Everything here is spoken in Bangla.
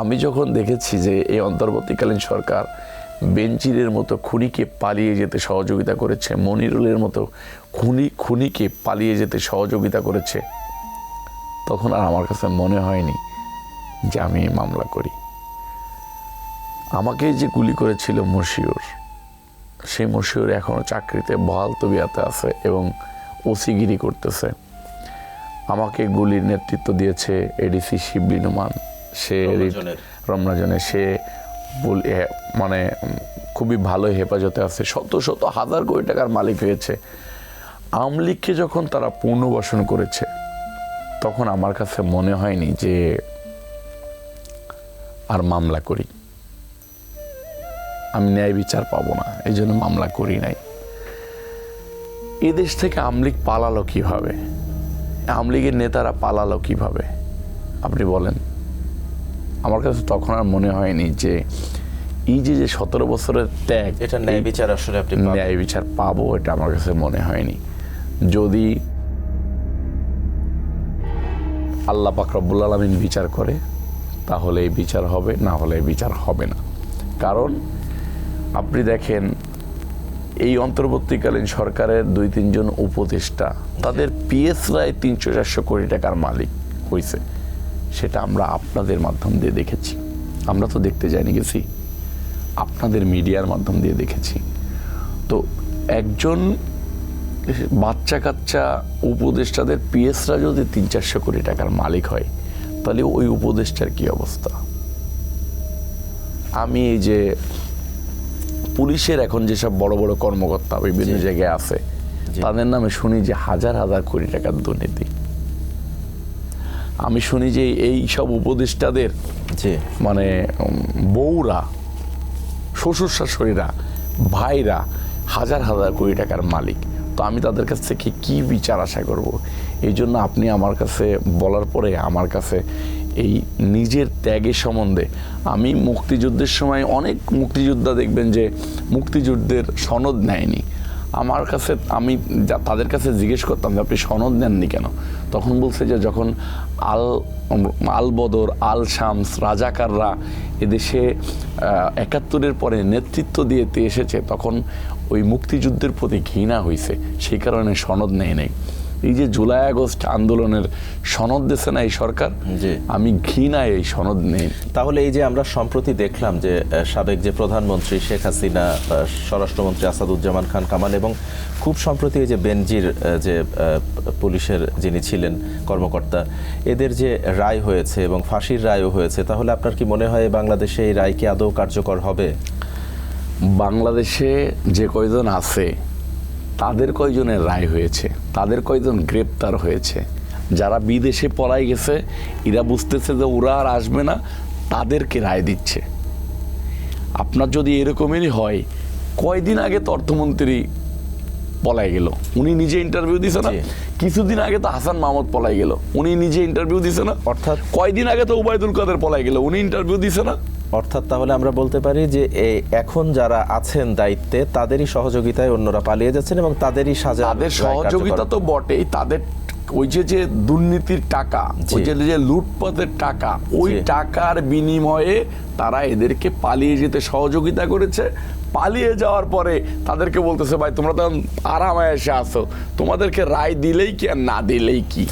আমি যখন দেখেছি যে এই অন্তর্বর্তীকালীন সরকার বেনজিরের মতো খুনিকে পালিয়ে যেতে সহযোগিতা করেছে, মনিরুলের মতো খুনিকে পালিয়ে যেতে সহযোগিতা করেছে, তখন আর আমার কাছে মনে হয়নি যে আমি মামলা করি। আমাকে যে গুলি করেছিল মশিউর, সেই মশিউর এখনও চাকরিতে বহাল তবিয়াতে আছে এবং ওসিগিরি করতেছে। আমাকে গুলির নেতৃত্ব দিয়েছে এডিসি শিবলি নোমান, সে রমনাজনে, সে মানে খুবই ভালো হেফাজতে আছে, শত শত হাজার কোটি টাকার মালিক হয়েছে। আওয়ামী লীগকে যখন তারা পুনর্বাসন করেছে, তখন আমার কাছে মনে হয়নি যে আর মামলা করি, আমি ন্যায় বিচার পাবো না, এই জন্য মামলা করি নাই। এদেশ থেকে আওয়ামী লীগ পালালো কিভাবে? আওয়ামী লীগের নেতারা পালালো কিভাবে আপনি বলেন? আমার কাছে তখন আর মনে হয়নি যে এই যে 17 বছরের ত্যাগ, এটা ন্যায় বিচার আসলে আপনি ন্যায় বিচার পাবো, এটা আমার কাছে মনে হয়নি। যদি আল্লাহ পাক রব্বুল আলামিন বিচার করে তাহলে এই বিচার হবে, না হলে এই বিচার হবে না। কারণ আপনি দেখেন এই অন্তর্বর্তীকালীন সরকারের 2-3 জন উপদেষ্টা, তাদের পিএসরায় 300-400 কোটি টাকার মালিক হয়েছে, সেটা আমরা আপনাদের মাধ্যম দিয়ে দেখেছি। আমরা তো দেখতে যাইনি, গেছি আপনাদের মিডিয়ার মাধ্যম দিয়ে দেখেছি। তো একজন বাচ্চা কাচ্চা উপদেষ্টাদের পিএসরা যদি 300-400 কোটি টাকার মালিক হয়, তাহলে ওই উপদেষ্টার কি অবস্থা? আমি এই যে পুলিশের এখন যেসব বড় বড় কর্মকর্তা বিভিন্ন জায়গায় আছে, তাদের নামে শুনি যে হাজার হাজার কোটি টাকার দুর্নীতি। আমি শুনি যে এই সব উপদেষ্টাদের মানে বউরা, শ্বশুর শাশুড়িরা, ভাইরা হাজার হাজার কোটি টাকার মালিক। তো আমি তাদের কাছ থেকে কি বিচার আশা করব? এই জন্য আপনি আমার কাছে বলার পরে আমার কাছে এই নিজের ত্যাগের সম্বন্ধে, আমি মুক্তিযুদ্ধের সময় অনেক মুক্তিযোদ্ধা দেখবেন যে মুক্তিযুদ্ধের সনদ নেয়নি। আমার কাছে, আমি তাদের কাছে জিজ্ঞেস করতাম যে আপনি সনদ নেননি কেন? তখন বলছে যে যখন আল বদর, আল শামস, রাজাকাররা এদেশে ৭১-এর পরে নেতৃত্ব দিয়ে এসেছে, তখন ওই মুক্তিযুদ্ধের প্রতি ঘৃণা হয়েছে, সেই কারণে সনদ নেয় নাই। এই যে জুলাই আগস্ট আন্দোলনের সনদ দিচ্ছে না এই সরকার, আমি ঘৃণায় এই সনদ নেই। তাহলে এই যে আমরা সম্প্রতি দেখলাম যে সাবেক যে প্রধানমন্ত্রী শেখ হাসিনা, স্বরাষ্ট্রমন্ত্রী আসাদুজ্জামান খান কামাল এবং খুব সম্প্রতি এই যে বেনজির যে পুলিশের যিনি ছিলেন কর্মকর্তা, এদের যে রায় হয়েছে এবং ফাঁসির রায়ও হয়েছে, তাহলে আপনার কি মনে হয় বাংলাদেশে এই রায় কি আদৌ কার্যকর হবে? বাংলাদেশে যে কয়জন আছে তাদের কয়জনের রায় হয়েছে, তাদের কয়জন গ্রেপ্তার হয়েছে, যারা বিদেশে পলাই গেছে এরা বুঝতেছে যে ওরা আর আসবে না, তাদেরকে রায় দিচ্ছে। আপনার যদি এরকমেরই হয়, কয়দিন আগে তো অর্থমন্ত্রী পলাই গেল, উনি নিজে ইন্টারভিউ দিছে না? কিছুদিন আগে তো হাসান মাহমুদ পলাই গেল, উনি নিজে ইন্টারভিউ দিছে না? অর্থাৎ কয়দিন আগে তো উবাইদুল কাদের পলাই গেল, উনি ইন্টারভিউ দিছে না? অর্থাৎ তাহলে আমরা বলতে পারি যে এখন যারা আছেন দায়িত্বে তাদেরই সহযোগিতায় অন্যরা পালিয়ে যাচ্ছেন এবং তাদেরই সাজা। তাদের সহযোগিতা তো বটেই, তাদের ওই যে দুর্নীতির টাকা, ওই যে লুটপাটের টাকা, ওই টাকার বিনিময়ে তারা এদেরকে পালিয়ে যেতে সহযোগিতা করেছে। পালিয়ে যাওয়ার পরে তাদেরকে বলতেছে ভাই তোমরা তো আরামে এসে আসো, তোমাদেরকে রায় দিলেই কি আর না দিলেই কি।